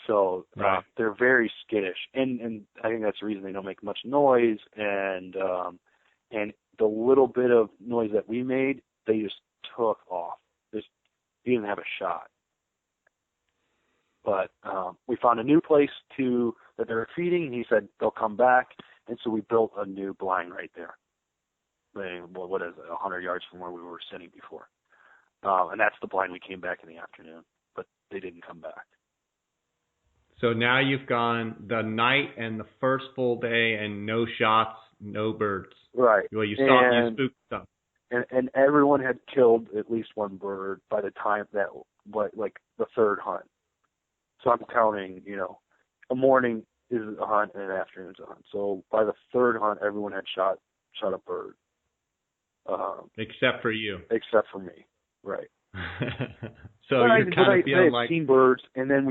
S2: So they're very skittish, and I think that's the reason they don't make much noise. And little bit of noise that we made, they just took off. He didn't have a shot. But we found a new place that they were feeding, and he said they'll come back, and so we built a new blind right there. What is it, 100 yards from where we were sitting before. And that's the blind we came back in the afternoon, but they didn't come back.
S1: So now you've gone the night and the first full day and no shots, no birds.
S2: Right.
S1: Well, you spooked them.
S2: And everyone had killed at least one bird by the time the third hunt. So I'm counting, a morning is a hunt and an afternoon is a hunt. So by the third hunt, everyone had shot a bird.
S1: Except for you.
S2: Except for me, right.
S1: So you're kind of feeling like
S2: 15 birds, and then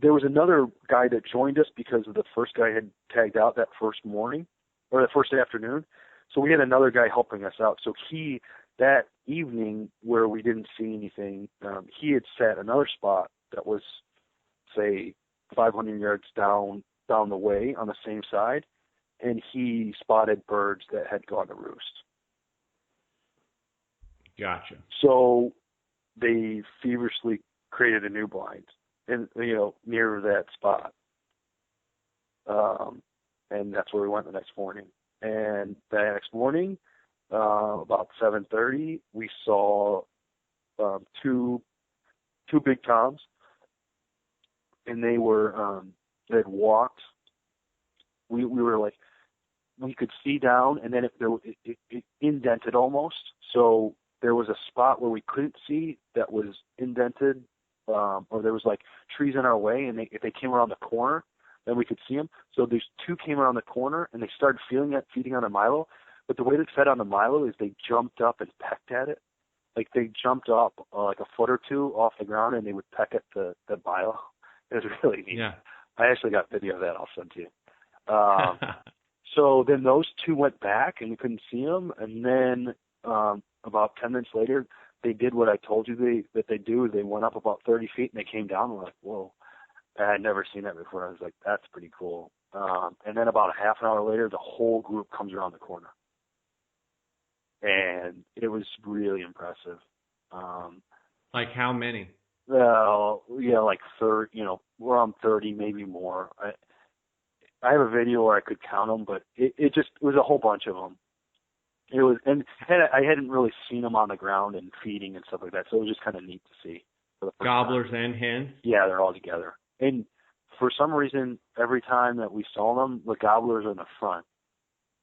S2: there was another guy that joined us because the first guy had tagged out that first morning or that first afternoon. So we had another guy helping us out. So that evening where we didn't see anything, he had set another spot that was, say, 500 yards down the way on the same side, and he spotted birds that had gone to roost.
S1: Gotcha.
S2: So they feverishly created a new blind, and near that spot, and that's where we went the next morning. And the next morning, about 7:30, we saw two big toms, and they had walked. We were like, we could see down, and then it indented almost. So there was a spot where we couldn't see that was indented, or there was like trees in our way, and if they came around the corner, then we could see them. So these two came around the corner, and they started feeding on the milo. But the way they fed on the milo is they jumped up and pecked at it. Like they jumped up like a foot or two off the ground, and they would peck at the milo. It was really neat.
S1: Yeah.
S2: I actually got video of that. I'll send to you. So then those two went back, and we couldn't see them. And then about 10 minutes later, they did what I told you that they do. They went up about 30 feet, and they came down. And we're like, whoa. I had never seen that before. I was like, that's pretty cool. And then about a half an hour later, the whole group comes around the corner. And it was really impressive.
S1: Like how many?
S2: Well, yeah, like 30, around 30, maybe more. I have a video where I could count them, but it was a whole bunch of them. It was, and I hadn't really seen them on the ground and feeding and stuff like that, so it was just kind of neat to see.
S1: Gobblers and hens?
S2: Yeah, they're all together. And for some reason, every time that we saw them, the gobblers are in the front.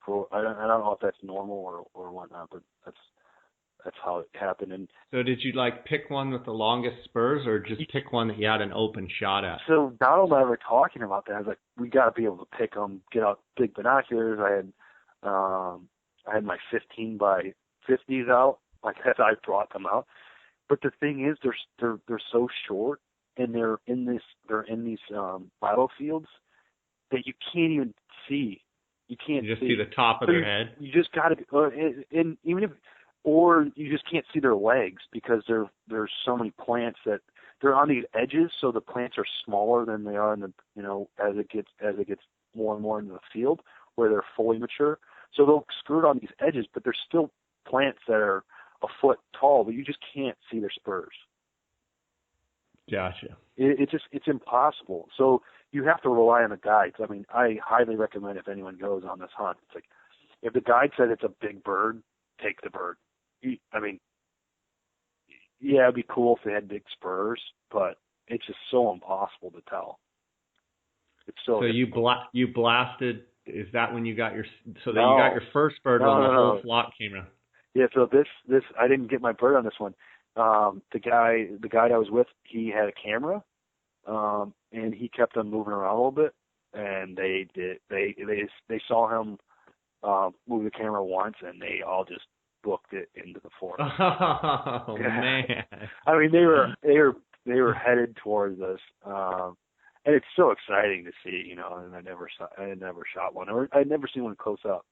S2: I don't know if that's normal or whatnot, but that's how it happened. And
S1: so did you pick one with the longest spurs, or just pick one that you had an open shot at?
S2: So Donald and I were talking about that. I was like, we got to be able to pick them, get out big binoculars. I had my 15 by 50s out, like as I brought them out. But the thing is, they're so short, and they're in these battlefields that you can't even see. You can't.
S1: You just see the top of their head.
S2: You just got to, and even if, or you just can't see their legs because there's so many plants that they're on these edges, so the plants are smaller than they are in the as it gets more and more into the field where they're fully mature. So they'll skirt on these edges, but there's still plants that are a foot tall, but you just can't see their spurs.
S1: Gotcha.
S2: It's impossible. So you have to rely on the guides. I mean, I highly recommend if anyone goes on this hunt. It's like, if the guide said it's a big bird, take the bird. I mean, yeah, it'd be cool if they had big spurs, but it's just so impossible to tell. It's so
S1: you blasted. Is that when you got your? So that you got your first bird when the whole flock came around.
S2: Yeah. So this I didn't get my bird on this one. The guide I was with, he had a camera, and he kept them moving around a little bit, and they saw him move the camera once, and they all just booked it into the forest.
S1: Oh man!
S2: I mean, they were headed towards us, and it's so exciting to see, And I had never shot one, or I'd never seen one close up.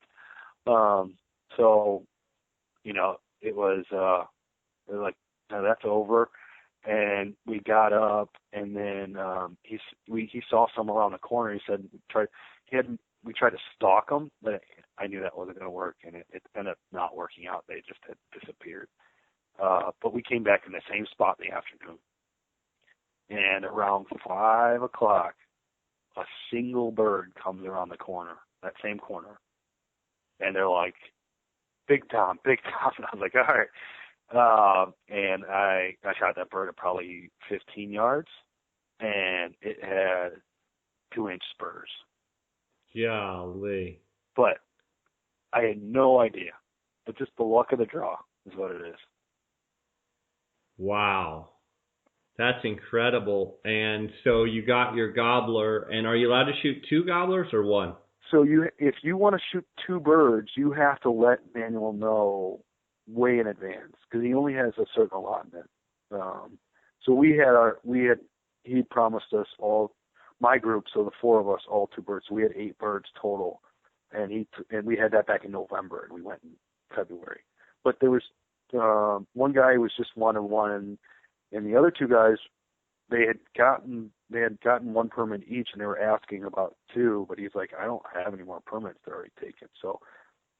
S2: So, it was like, now that's over, and we got up, and then he saw some around the corner. He said he we tried to stalk them, but I knew that wasn't going to work, and it ended up not working out. They just had disappeared. But we came back in the same spot in the afternoon, and around 5 o'clock, a single bird comes around the corner, that same corner, and they're like, Big Tom, Big Tom. And I was like, all right. And I shot that bird at probably 15 yards, and it had 2-inch spurs.
S4: Golly.
S2: But I had no idea. But just the luck of the draw is what it is.
S4: Wow. That's incredible. And so you got your gobbler, and are you allowed to shoot 2 gobblers or 1?
S2: So if you want to shoot 2 birds, you have to let Manuel know way in advance because he only has a certain allotment. So he promised us all, my group, so the 4 of us, all 2 birds. So we had 8 birds total, and we had that back in November, and we went in February. But there was one guy who was just 1 and 1, and the other 2 guys, they had gotten 1 permit each, and they were asking about 2, but he's like, I don't have any more permits. They're already taken. So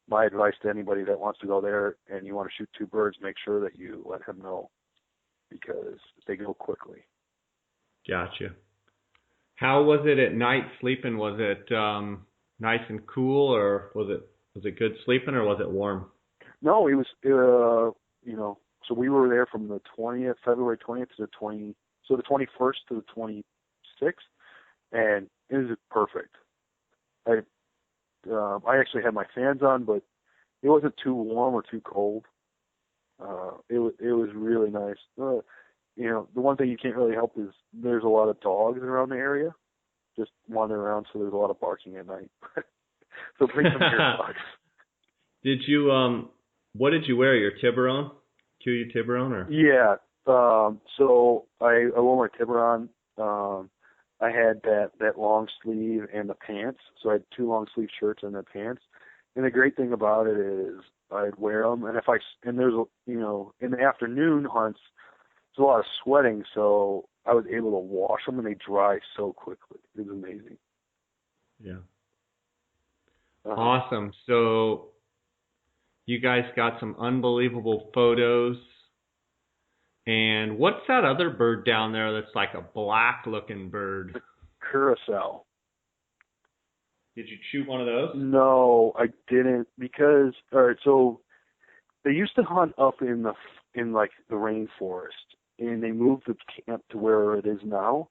S2: my advice to anybody that wants to go there and you want to shoot 2 birds, make sure that you let him know because they go quickly.
S4: Gotcha. How was it at night sleeping? Was it nice and cool, or was it good sleeping, or was it warm?
S2: No, it was, so we were there from the February 20th to the 21st to the 26th, and it was perfect. I actually had my fans on, but it wasn't too warm or too cold. It was really nice. The one thing you can't really help is there's a lot of dogs around the area, just wandering around, so there's a lot of barking at night. So bring some of your dogs.
S4: Did you what did you wear? Your Tiburon? QU Tiburon, or?
S2: Yeah. So I wore my Tiburon. I had that long sleeve and the pants. So I had 2 long sleeve shirts and the pants. And the great thing about it is I'd wear them, and there's in the afternoon hunts, there's a lot of sweating, so I was able to wash them and they dry so quickly. It was amazing.
S4: Yeah. Awesome. So you guys got some unbelievable photos. And what's that other bird down there that's like a black-looking bird?
S2: Curacao.
S4: Did you shoot one of those?
S2: No, I didn't because so they used to hunt up in the rainforest, and they moved the camp to where it is now,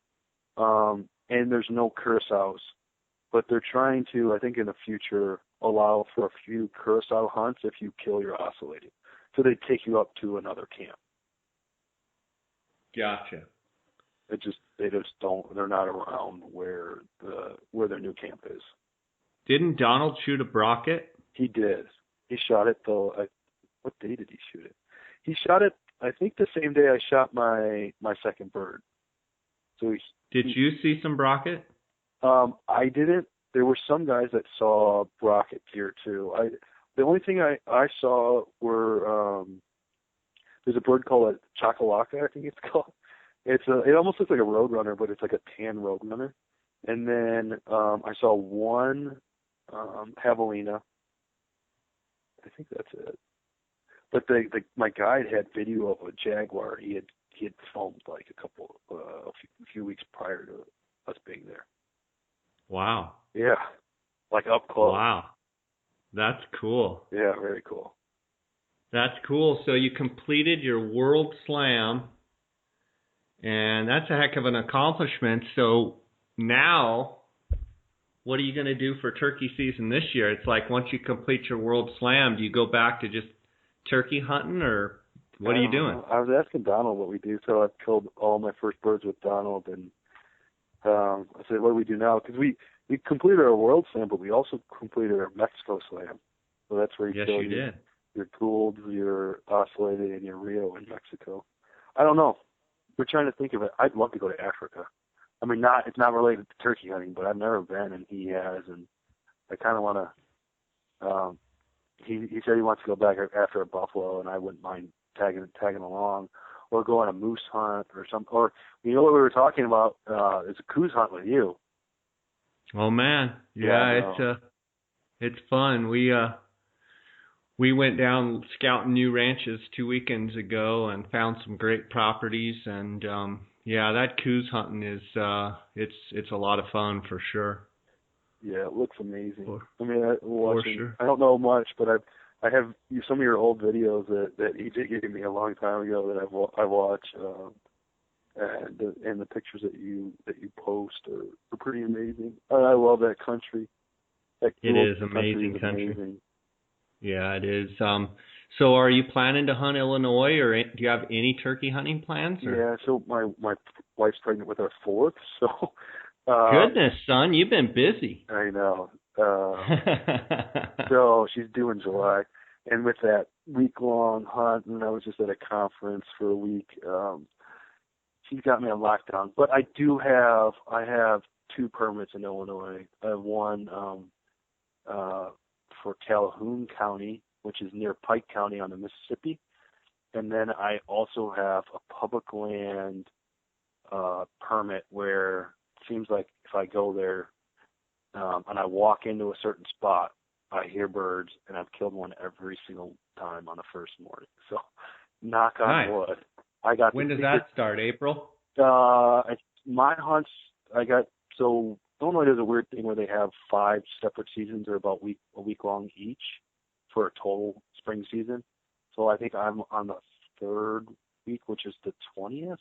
S2: and there's no curassows, but they're trying to, I think, in the future allow for a few curassow hunts if you kill your ocellated, so they take you up to another camp.
S4: Gotcha.
S2: They just don't. They're not around where their new camp is.
S4: Didn't Donald shoot a brocket?
S2: He did. He shot it though. What day did he shoot it? He shot it, I think, the same day I shot my second bird. So
S4: did you see some brocket?
S2: I didn't. There were some guys that saw brocket deer too. The only thing I saw were there's a bird called a chakalaka, I think it's called. It almost looks like a roadrunner, but it's like a tan roadrunner. And then I saw one javelina. I think that's it. But my guide had video of a jaguar. He had filmed like a few weeks prior to us being there.
S4: Wow.
S2: Yeah, like up close.
S4: Wow, that's cool.
S2: Yeah, very cool.
S4: That's cool. So you completed your World Slam, and that's a heck of an accomplishment. So now, what are you going to do for turkey season this year? It's like once you complete your World Slam, do you go back to just turkey hunting, or what are you doing?
S2: I was asking Donald what we do, so I've killed all my first birds with Donald, and I said, what do we do now? Because we completed our World Slam, but we also completed our Mexico Slam. So that's where you kill
S4: did.
S2: Your Gould, your Ocellated, and your Rio in Mexico. I don't know. We're trying to think of it. I'd love to go to Africa. I mean, it's not related to turkey hunting, but I've never been, and he has, and I kind of want to. He said he wants to go back after a buffalo, and I wouldn't mind tagging along, or go on a moose hunt or something. Or what we were talking about is a coos hunt with you.
S4: Oh man, it's fun. We went down scouting new ranches 2 weekends ago and found some great properties, and that coos hunting is it's a lot of fun for sure.
S2: Yeah, it looks amazing.
S4: For sure.
S2: I don't know much, but I have some of your old videos that EJ gave me a long time ago that I watch, and the pictures that you post are pretty amazing. I love that country.
S4: It is amazing country. Amazing. Yeah, it is. So are you planning to hunt Illinois, or do you have any turkey hunting plans? Or?
S2: Yeah, so my wife's pregnant with our fourth, so.
S4: Goodness, son, you've been busy.
S2: I know. So she's due in July, and with that week-long hunt, and I was just at a conference for a week. She's got me on lockdown, but I have 2 permits in Illinois. I have one for Calhoun County, which is near Pike County on the Mississippi, and then I also have a public land permit where it seems like if I go there and I walk into a certain spot, I hear birds, and I've killed one every single time on the first morning. So, knock on wood.
S4: When does that start? April?
S2: My hunts, Illinois does a weird thing where they have 5 separate seasons. They're about a week long each for a total spring season. So I think I'm on the 3rd week, which is the 20th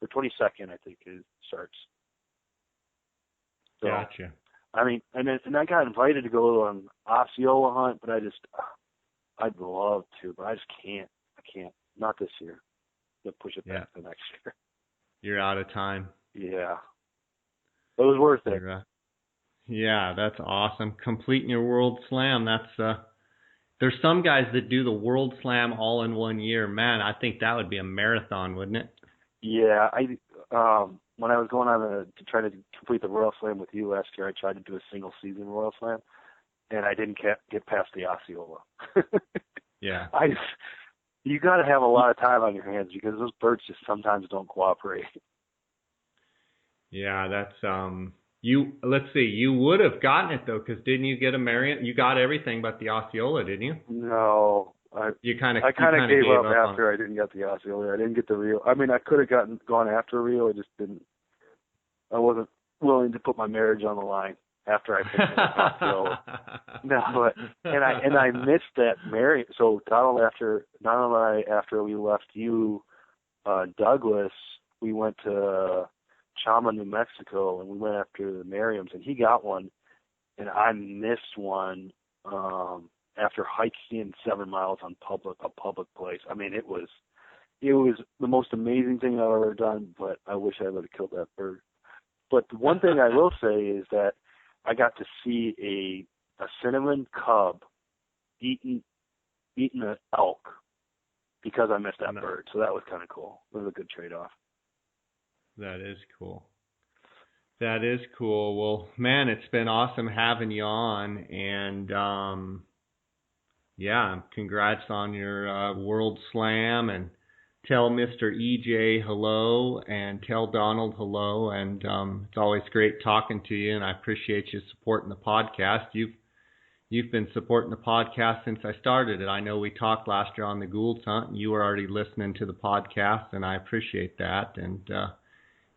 S2: or 22nd, I think it starts. So,
S4: gotcha.
S2: I mean, and I got invited to go on Osceola hunt, but I'd love to, but I just can't. I can't. Not this year. They'll push it back to next year.
S4: You're out of time.
S2: Yeah. But it was worth it.
S4: Yeah, that's awesome. Completing your World Slam. That's there's some guys that do the World Slam all in 1 year. Man, I think that would be a marathon, wouldn't it?
S2: Yeah, when I was going on to try to complete the Royal Slam with you last year, I tried to do a single season Royal Slam, and I didn't get past the Osceola.
S4: Yeah.
S2: You got to have a lot of time on your hands because those birds just sometimes don't cooperate.
S4: Yeah, that's let's see, you would have gotten it though, because didn't you get a Marion? You got everything but the Osceola, didn't you?
S2: No, I kind of gave up after I didn't get the Osceola. I didn't get the Rio. I mean, I could have gone after Rio. I just didn't. I wasn't willing to put my marriage on the line after I picked the Osceola. No, but and I missed that Marion. So not only after we left you, Douglas, we went to Chama, New Mexico, and we went after the Merriams, and he got one, and I missed one after hiking 7 miles on a public place. I mean, it was the most amazing thing I've ever done, but I wish I would have killed that bird. But the one thing I will say is that I got to see a cinnamon cub eating an elk because I missed that bird, so that was kind of cool. It was a good trade-off.
S4: That is cool. That is cool. Well, man, it's been awesome having you on, and congrats on your World Slam, and tell Mr. EJ hello, and tell Donald hello, and it's always great talking to you, and I appreciate you supporting the podcast. You've been supporting the podcast since I started it. I know we talked last year on the Goulds Hunt, and you were already listening to the podcast, and I appreciate that, and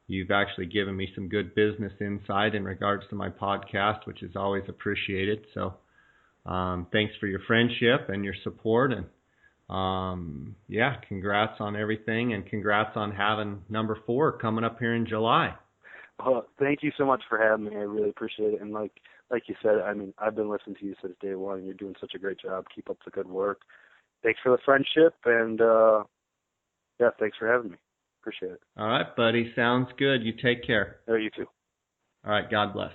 S4: you've actually given me some good business insight in regards to my podcast, which is always appreciated. So thanks for your friendship and your support. And congrats on everything. And congrats on having number 4 coming up here in July.
S2: Thank you so much for having me. I really appreciate it. And like you said, I mean, I've been listening to you since day one, and you're doing such a great job. Keep up the good work. Thanks for the friendship. And, thanks for having me. Appreciate it.
S4: All right, buddy. Sounds good. You take care.
S2: You too.
S4: All right. God bless.